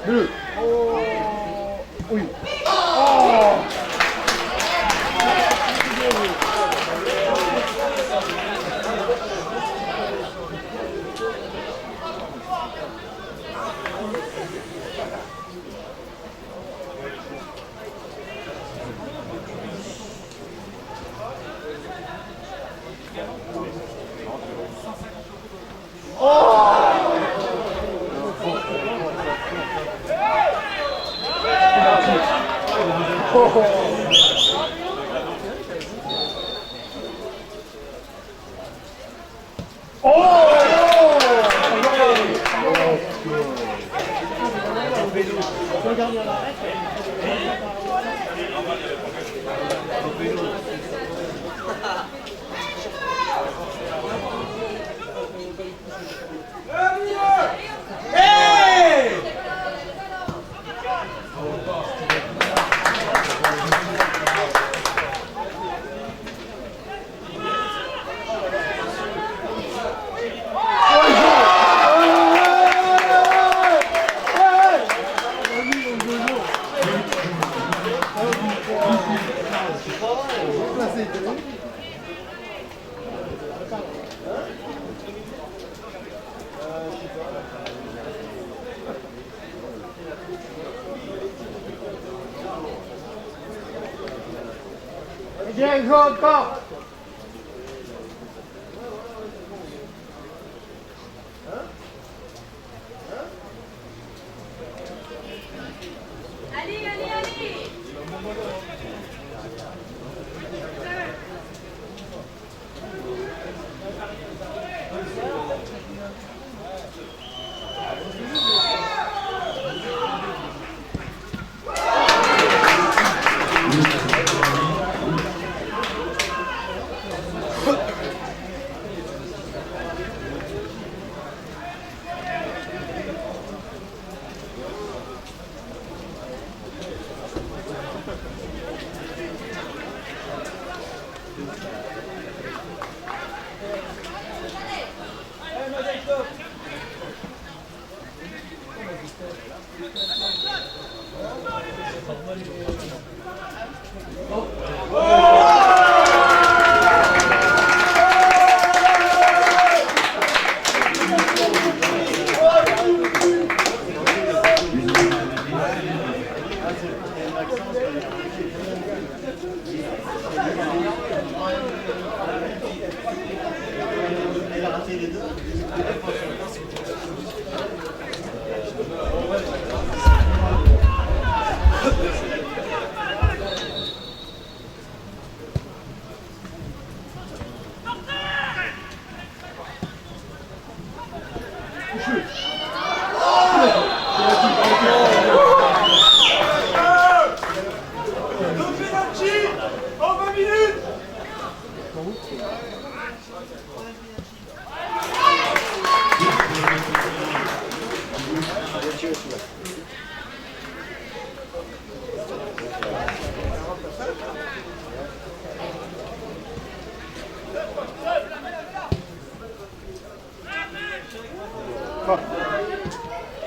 2. Oh. Oui. Oh. Bien joué encore. Allez, allez, allez.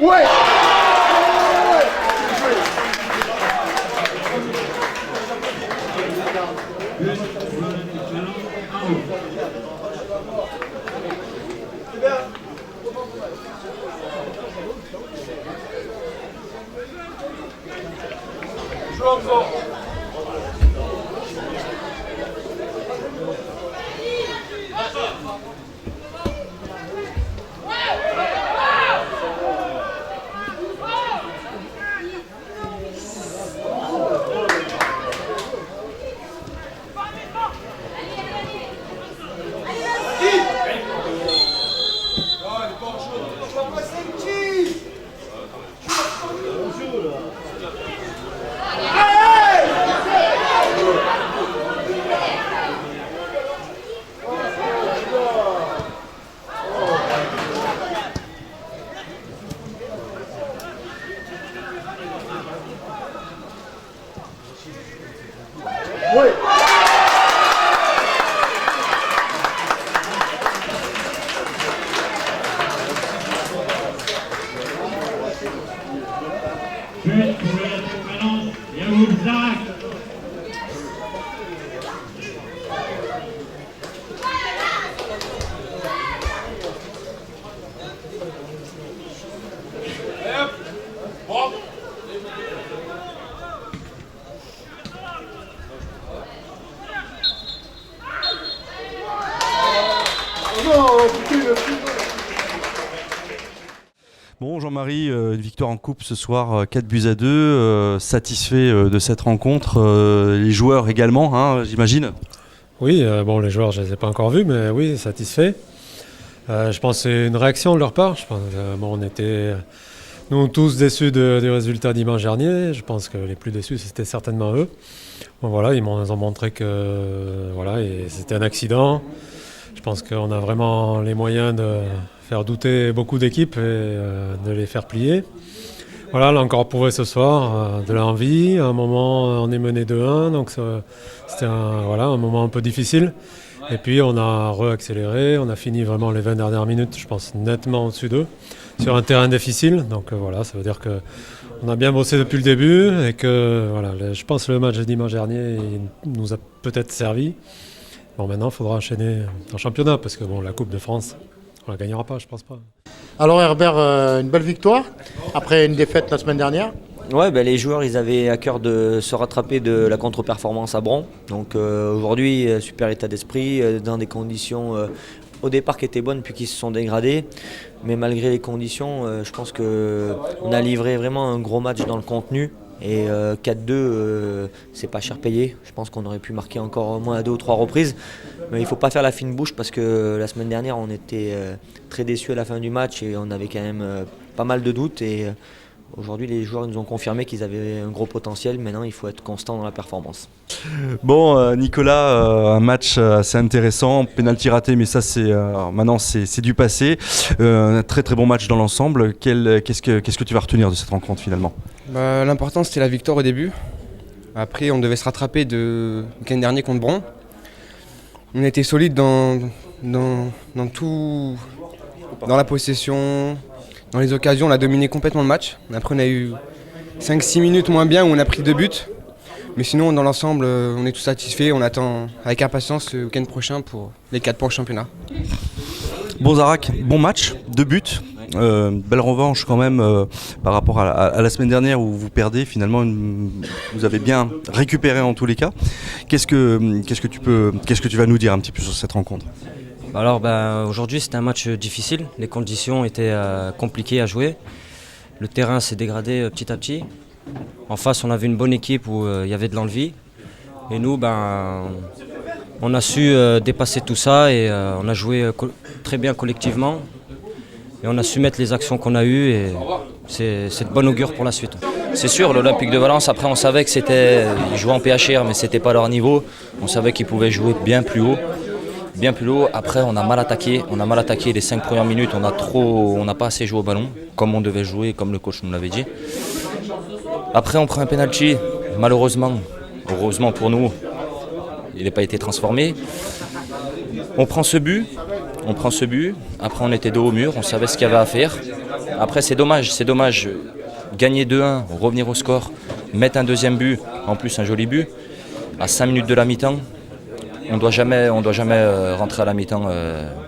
Ouais. But pour le Valence et à vous, Zach. Bon, Jean-Marie, une victoire en coupe ce soir, 4-2, satisfait de cette rencontre. Les joueurs également, hein, j'imagine. Oui, bon, les joueurs, je ne les ai pas encore vus, mais oui, satisfait. Je pense que c'est une réaction de leur part. Je pense, bon, on était, nous tous déçus du résultat dimanche dernier. Je pense que les plus déçus, c'était certainement eux. Bon, voilà, ils nous ont montré que voilà, et c'était un accident. Je pense qu'on a vraiment les moyens de faire douter beaucoup d'équipes et de les faire plier. Voilà, on l'a encore prouvé ce soir, de l'envie. À un moment, on est mené 2-1, donc c'était un moment un peu difficile. Et puis, on a re-accéléré, on a fini vraiment les 20 dernières minutes, je pense, nettement au-dessus d'eux, sur un terrain difficile. Donc voilà, ça veut dire qu'on a bien bossé depuis le début et que voilà, je pense que le match de dimanche dernier il nous a peut-être servi. Bon, maintenant, il faudra enchaîner en championnat parce que bon, la Coupe de France, on la gagnera pas, je pense pas. Alors Herbert, une belle victoire après une défaite la semaine dernière. Ouais, les joueurs ils avaient à cœur de se rattraper de la contre-performance à Bron. Donc aujourd'hui, super état d'esprit, dans des conditions au départ qui étaient bonnes puis qui se sont dégradées. Mais malgré les conditions, je pense qu'on a livré vraiment un gros match dans le contenu. Et 4-2, c'est pas cher payé. Je pense qu'on aurait pu marquer encore au moins à 2 ou 3 reprises. Mais il ne faut pas faire la fine bouche parce que la semaine dernière, on était très déçus à la fin du match et on avait quand même pas mal de doutes. Et aujourd'hui, les joueurs nous ont confirmé qu'ils avaient un gros potentiel. Maintenant, il faut être constant dans la performance. Bon, Nicolas, un match assez intéressant, pénalty raté, mais ça maintenant c'est du passé. Un très très bon match dans l'ensemble. Qu'est-ce que tu vas retenir de cette rencontre finalement ? L'important c'était la victoire au début. Après on devait se rattraper de week-end dernier contre Bron. On a été solide dans tout, dans la possession, dans les occasions, on a dominé complètement le match. Après on a eu 5-6 minutes moins bien où on a pris 2 buts. Mais sinon dans l'ensemble on est tous satisfaits, on attend avec impatience le week-end prochain pour les 4 points au championnat. Bon Zarak, bon match, 2 buts. Belle revanche quand même par rapport à la semaine dernière où vous perdez. Finalement, vous avez bien récupéré en tous les cas. Qu'est-ce que tu vas nous dire un petit peu sur cette rencontre ? Alors aujourd'hui c'était un match difficile. Les conditions étaient compliquées à jouer. Le terrain s'est dégradé petit à petit. En face on avait une bonne équipe où il y avait de l'envie. Et nous on a su dépasser tout ça et on a joué très bien collectivement. Et on a su mettre les actions qu'on a eues et c'est de bon augure pour la suite. C'est sûr, l'Olympique de Valence, après on savait ils jouaient en PHR mais c'était pas leur niveau. On savait qu'ils pouvaient jouer bien plus haut. Après on a mal attaqué les 5 premières minutes, on n'a pas assez joué au ballon, comme on devait jouer, comme le coach nous l'avait dit. Après on prend un penalty, malheureusement, heureusement pour nous, il n'a pas été transformé. On prend ce but, après on était dos au mur, on savait ce qu'il y avait à faire. Après c'est dommage, gagner 2-1, revenir au score, mettre un deuxième but, en plus un joli but, à 5 minutes de la mi-temps, on doit jamais rentrer à la mi-temps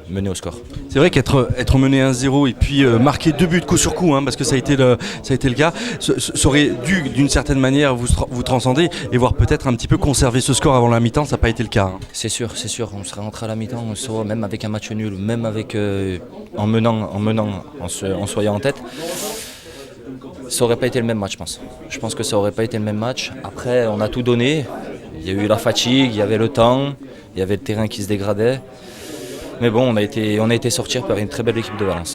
mené au score. C'est vrai qu'être mené 1-0 et puis marquer 2 buts coup sur coup, hein, parce que ça a été le cas, ça aurait dû d'une certaine manière vous transcender et voire peut-être un petit peu conserver ce score avant la mi-temps, ça n'a pas été le cas. Hein. C'est sûr, on serait rentré à la mi-temps, même avec un match nul, même avec en menant, en soyant en tête. Ça n'aurait pas été le même match, je pense. Je pense que ça n'aurait pas été le même match. Après, on a tout donné. Il y a eu la fatigue, il y avait le temps, il y avait le terrain qui se dégradait. Mais bon, on a été sortir par une très belle équipe de Valence.